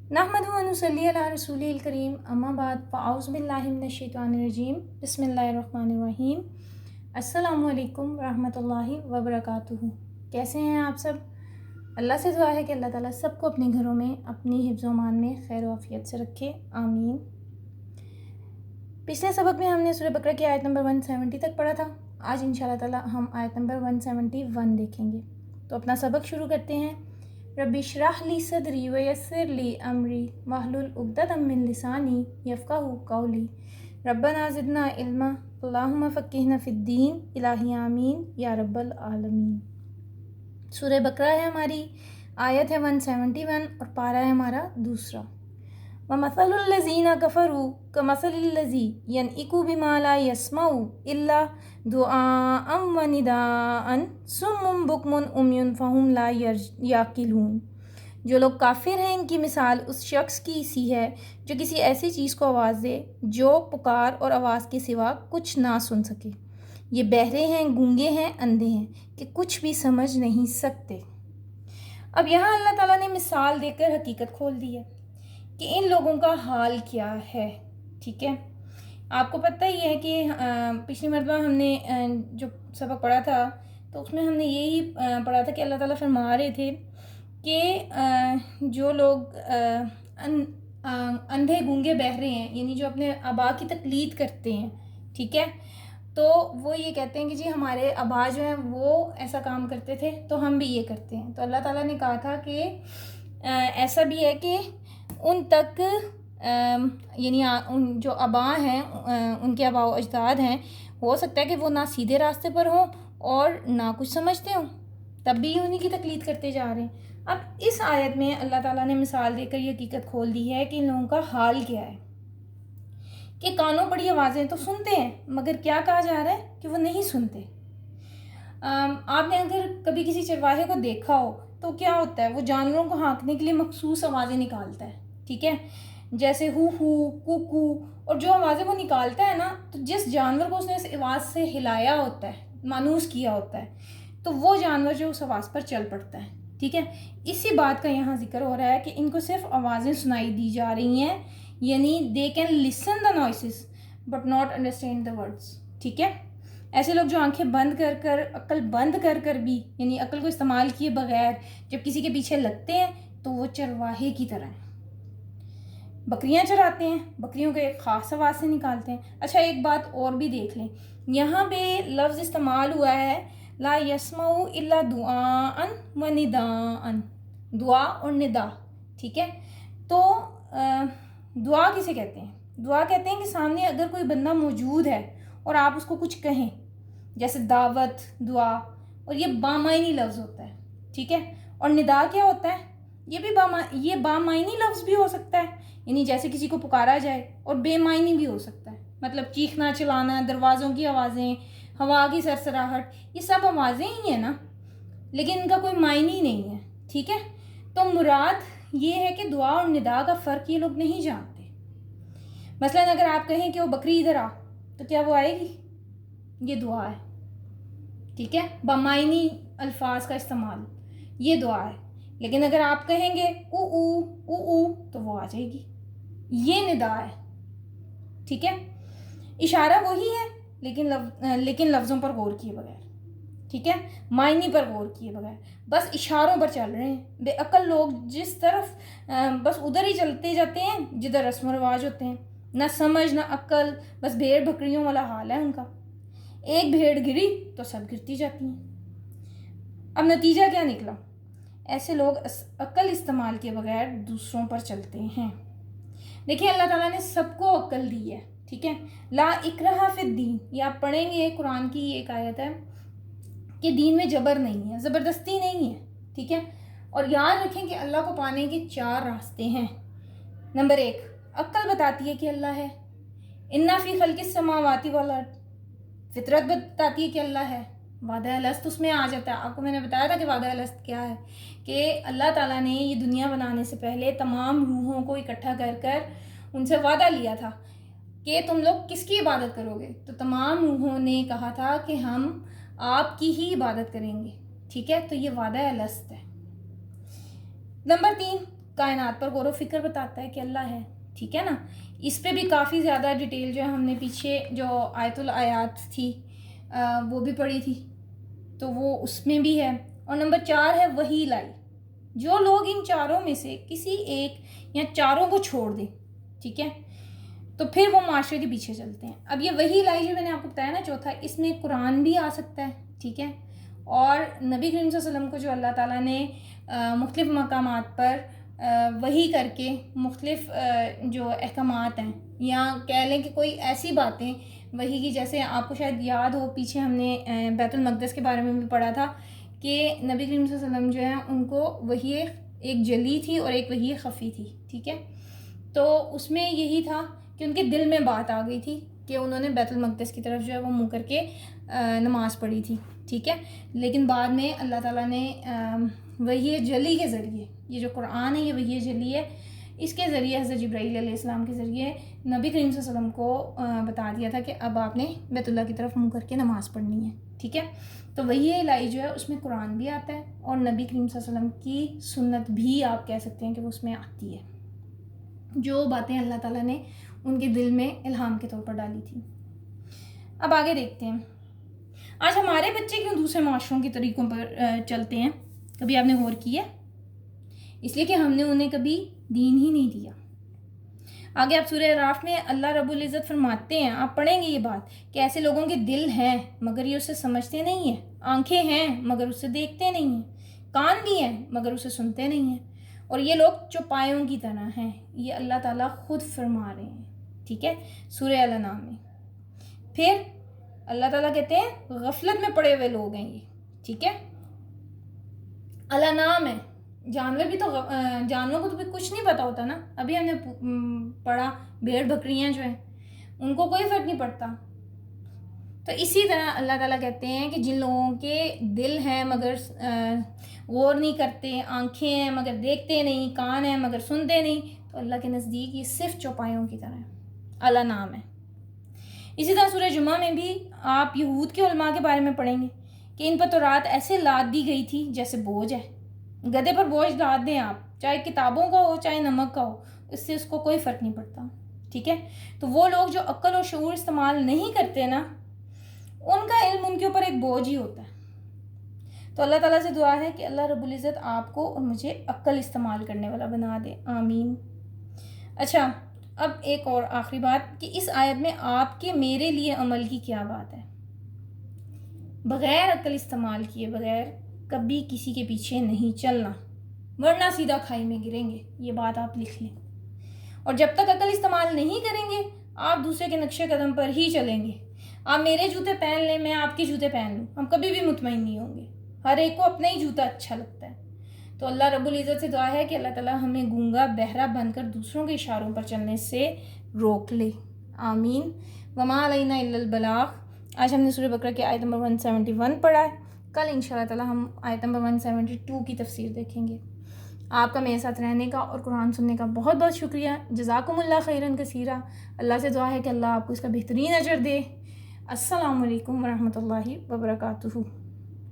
नहमदुहु व नुसल्ली अला रसूलिल करीम अम्मा बाद फ़अऊज़ु बिल्लाहि मिनश शैतानिर रजीम बिस्मिल्लाहिर रहमानिर रहीम। अस्सलामु अलैकुम रहमतुल्लाहि व बरकातुहू। कैसे हैं आप सब? अल्लाह से दुआ है कि अल्लाह ताला सबको अपने घरों में अपनी हिफ्ज़ व अमान में खैर व आफियत से रखे, आमीन। पिछले सबक में हमने सूरह बकरा की आयत नंबर 170 तक पढ़ा था। आज इंशाअल्लाह ताला हम आयत नंबर 171 देखेंगे। तो अपना सबक शुरू करते हैं। रब्बि इश्रह ली सदरी व यस्सिर ली अमरी वहलुल उक़दतम मिन लिसानी यफ़क़हू क़ौली रब्बना ज़िदना इल्मा अल्लाहुम्मा फ़क़्क़िहना फ़िद्दीन इलाही आमीन या रब्बल आलमीन। सूरह बकरा है हमारी, आयत है 171 और पारा है हमारा दूसरा। व मसलुल लज़ीना कफ़रू कमसलिल लज़ी यनइकु बिमा ला यस्मउ इल्ला दुआअन व निदाअन सुम्मुन बुकमुन उम्युन फ़हुम ला याकिलून। जो लोग काफिर हैं इनकी मिसाल उस शख्स की सी है जो किसी ऐसी चीज़ को आवाज़ दे जो पुकार और आवाज़ के सिवा कुछ ना सुन सके। ये बहरे हैं, गूंगे हैं, अंधे हैं कि कुछ भी समझ नहीं सकते। अब यहाँ अल्लाह ताला ने मिसाल देकर हकीकत खोल दी है कि इन लोगों का हाल क्या है। ठीक है, आपको पता ही है कि पिछली मरतबा हमने जो सबक पढ़ा था तो उसमें हमने यही पढ़ा था कि अल्लाह ताला फरमा रहे थे कि जो लोग अंधे गूंगे बहरे हैं, यानी जो अपने आबा की तकलीद करते हैं, ठीक है, तो वो ये कहते हैं कि जी हमारे आबा जो हैं वो ऐसा काम करते थे तो हम भी ये करते हैं। तो अल्लाह ताला ने कहा था कि ऐसा भी है कि उन तक यानी उन जो आबा हैं, उनके आबा व अजदाद हैं, हो सकता है कि वो ना सीधे रास्ते पर हों और ना कुछ समझते हों, तब भी उन्हीं की तकलीद करते जा रहे हैं। अब इस आयत में अल्लाह ताला ने मिसाल देकर ये हकीकत खोल दी है कि इन लोगों का हाल क्या है कि कानों पड़ी आवाज़ें तो सुनते हैं मगर क्या कहा जा रहा है कि वो नहीं सुनते। आपने अगर कभी किसी चरवाहे को देखा हो तो क्या होता है, वो जानवरों को हाँकने के लिए मखसूस आवाज़ें निकालता है, ठीक है, जैसे हु कुकू, और जो आवाज़ें वो निकालता है ना, तो जिस जानवर को उसने इस आवाज़ से हिलाया होता है, मानूस किया होता है, तो वो जानवर जो उस आवाज़ पर चल पड़ता है। ठीक है, इसी बात का यहाँ जिक्र हो रहा है कि इनको सिर्फ आवाज़ें सुनाई दी जा रही हैं, यानी they can listen the noises but not understand the words. ठीक है, ऐसे लोग जो आंखें बंद कर कर, अक्ल बंद कर कर भी, यानी अक्ल को इस्तेमाल किए बगैर जब किसी के पीछे लगते हैं तो वो चरवाहे की तरह हैं। बकरियां चराते हैं, बकरियों को एक ख़ास आवाज़ से निकालते हैं। अच्छा, एक बात और भी देख लें, यहाँ पे लफ्ज़ इस्तेमाल हुआ है ला यस्मऊ इल्ला दुआअन व निदाअन, दुआ और निदा। ठीक है, तो दुआ किसे कहते हैं? दुआ कहते हैं कि सामने अगर कोई बंदा मौजूद है और आप उसको कुछ कहें, जैसे दावत, दुआ, और ये बामायनी लफ्ज़ होता है। ठीक है, और निदा क्या होता है? ये बामायनी लफ्ज़ भी हो सकता है, यानी जैसे किसी को पुकारा जाए, और बेमायनी भी हो सकता है, मतलब चीखना, चिल्लाना, दरवाज़ों की आवाज़ें, हवा की सरसराहट, ये सब आवाज़ें ही हैं ना, लेकिन इनका कोई मायनी नहीं है। ठीक है, तो मुराद ये है कि दुआ और निदा का फ़र्क ये लोग नहीं जानते। मसलन अगर आप कहें कि वो बकरी इधर आ, तो क्या वो आएगी? ये दुआ है। ठीक है, बमायनी अल्फाज का इस्तेमाल, ये दुआ है। लेकिन अगर आप कहेंगे ऊ तो वो आ जाएगी, ये निदा है। ठीक है, इशारा वही है लेकिन लफ्ज़ों पर गौर किए बगैर, ठीक है, मायनी पर गौर किए बगैर, बस इशारों पर चल रहे हैं। बेअक्ल लोग जिस तरफ बस उधर ही चलते जाते हैं जिधर रस्म रिवाज होते हैं, ना समझ ना अक्ल, बस भेड़ बकरियों वाला हाल है उनका। एक भेड़ गिरी तो सब गिरती जाती हैं। अब नतीजा क्या निकला? ऐसे लोग अक्ल इस्तेमाल के बगैर दूसरों पर चलते हैं। देखिए, अल्लाह ताला ने सबको अक्ल दी है। ठीक है, ला इकराहा फिद्दीन, ये आप पढ़ेंगे, कुरान की एक आयत है कि दीन में जबर नहीं है, ज़बरदस्ती नहीं है। ठीक है, और याद रखें कि अल्लाह को पाने के 4 रास्ते हैं। नंबर 1, अक्ल बताती है कि अल्लाह है। इन्ना फी खल्क़िस समावाति वल अर्द, फितरत बताती है कि अल्लाह है। वादा अलस्त उसमें आ जाता है। आपको मैंने बताया था कि वादा अलस्त क्या है, कि अल्लाह ताला ने ये दुनिया बनाने से पहले तमाम रूहों को इकट्ठा कर कर उनसे वादा लिया था कि तुम लोग किसकी इबादत करोगे, तो तमाम रूहों ने कहा था कि हम आपकी ही इबादत करेंगे। ठीक है, तो ये वादा अलस्त है। नंबर 3, کائنات پر غور و فکر بتاتا ہے کہ اللہ ہے، ٹھیک ہے نا. اس پہ بھی کافی زیادہ ڈیٹیل جو ہے ہم نے پیچھے جو آیت الآیات تھی وہ بھی پڑھی تھی، تو وہ اس میں بھی ہے. اور نمبر 4 ہے وحی لائی. جو لوگ ان چاروں میں سے کسی ایک یا چاروں کو چھوڑ دیں، ٹھیک ہے، تو پھر وہ معاشرے کے پیچھے چلتے ہیں. اب یہ وحی لائی جو میں نے آپ کو بتایا نا چوتھا، اس میں قرآن بھی آ سکتا ہے، ٹھیک ہے، اور نبی کریم صلی اللہ علیہ وسلم کو جو اللہ تعالیٰ نے مختلف مقامات پر وحی کر کے مختلف جو احکامات ہیں، یا کہہ لیں کہ کوئی ایسی باتیں وحی کی، جیسے آپ کو شاید یاد ہو پیچھے ہم نے بیت المقدس کے بارے میں بھی پڑھا تھا کہ نبی کریم صلی اللہ علیہ وسلم جو ہے ان کو وحی ایک جلی تھی اور ایک وحی خفی تھی، ٹھیک ہے. تو اس میں یہی تھا کہ ان کے دل میں بات آ گئی تھی کہ انہوں نے بیت المقدس کی طرف جو ہے وہ منہ کر کے نماز پڑھی تھی، ٹھیک ہے. لیکن بعد میں اللہ تعالیٰ نے وحی جلی کے ذریعے، یہ جو قرآن ہے یہ وحی جلی ہے، اس کے ذریعے حضرت جبرائیل علیہ السلام کے ذریعے نبی کریم صلی اللہ علیہ وسلم کو بتا دیا تھا کہ اب آپ نے بیت اللہ کی طرف منہ کر کے نماز پڑھنی ہے، ٹھیک ہے. تو وحی الہی جو ہے اس میں قرآن بھی آتا ہے اور نبی کریم صلی اللہ علیہ وسلم کی سنت بھی آپ کہہ سکتے ہیں کہ وہ اس میں آتی ہے، جو باتیں اللہ تعالیٰ نے ان کے دل میں الہام کے طور پر ڈالی تھی. اب آگے دیکھتے ہیں، آج ہمارے بچے کیوں دوسرے معاشروں کے طریقوں پر چلتے ہیں؟ کبھی آپ نے غور کیا؟ اس لیے کہ ہم نے انہیں کبھی دین ہی نہیں دیا. آگے آپ سورہ اعراف میں اللہ رب العزت فرماتے ہیں، آپ پڑھیں گے یہ بات، کہ ایسے لوگوں کے دل ہیں مگر یہ اسے سمجھتے نہیں ہیں، آنکھیں ہیں مگر اسے دیکھتے نہیں ہیں، کان بھی ہیں مگر اسے سنتے نہیں ہیں، اور یہ لوگ چوپایوں کی طرح ہیں. یہ اللہ تعالیٰ خود فرما رہے ہیں، ٹھیک ہے، سورہ الانعام میں. پھر اللہ تعالیٰ کہتے ہیں غفلت میں پڑے ہوئے لوگ ہیں یہ، ٹھیک ہے. الانعام ہے، جانور بھی تو جانوروں کو تو بھی کچھ نہیں پتہ ہوتا نا. ابھی ہم نے پڑھا بھیڑ بکریاں جو ہیں ان کو کوئی فرق نہیں پڑتا. تو اسی طرح اللہ تعالیٰ کہتے ہیں کہ جن لوگوں کے دل ہیں مگر غور نہیں کرتے، آنکھیں ہیں مگر دیکھتے نہیں، کان ہیں مگر سنتے نہیں، تو اللہ کے نزدیک یہ صرف چوپایوں کی طرح ہے. الانعام ہے. اسی طرح سورہ جمعہ میں بھی آپ یہود کے علماء کے بارے میں پڑھیں گے کہ ان پر تورات ایسے لاد دی گئی تھی جیسے بوجھ ہے. گدھے پر بوجھ لاد دیں آپ، چاہے کتابوں کا ہو چاہے نمک کا ہو، اس سے اس کو کوئی فرق نہیں پڑتا، ٹھیک ہے. تو وہ لوگ جو عقل اور شعور استعمال نہیں کرتے نا، ان کا علم ان کے اوپر ایک بوجھ ہی ہوتا ہے. تو اللہ تعالیٰ سے دعا ہے کہ اللہ رب العزت آپ کو اور مجھے عقل استعمال کرنے والا بنا دے، آمین. اچھا، اب ایک اور آخری بات کہ اس آیت میں آپ کے میرے لیے عمل کی کیا بات ہے؟ بغیر عقل استعمال کیے بغیر کبھی کسی کے پیچھے نہیں چلنا، ورنہ سیدھا کھائی میں گریں گے. یہ بات آپ لکھ لیں. اور جب تک عقل استعمال نہیں کریں گے آپ دوسرے کے نقش قدم پر ہی چلیں گے. آپ میرے جوتے پہن لیں، میں آپ کے جوتے پہن لوں، ہم کبھی بھی مطمئن نہیں ہوں گے. ہر ایک کو اپنا ہی جوتا اچھا لگتا ہے. تو اللہ رب العزت سے دعا ہے کہ اللہ تعالیٰ ہمیں گونگا بہرا بن کر دوسروں کے اشاروں پر چلنے سے روک لے، آمین. وما علینا الا البلاغ. آج ہم نے سورہ بقرہ کی آیت نمبر 171 پڑھا ہے. کل انشاءاللہ تعالیٰ ہم آیت نمبر 172 کی تفسیر دیکھیں گے. آپ کا میرے ساتھ رہنے کا اور قرآن سننے کا بہت بہت شکریہ. جزاکم اللہ خیراً کثیرا. اللہ سے دعا ہے کہ اللہ آپ کو اس کا بہترین اجر دے. السلام علیکم ورحمۃ اللہ وبرکاتہ.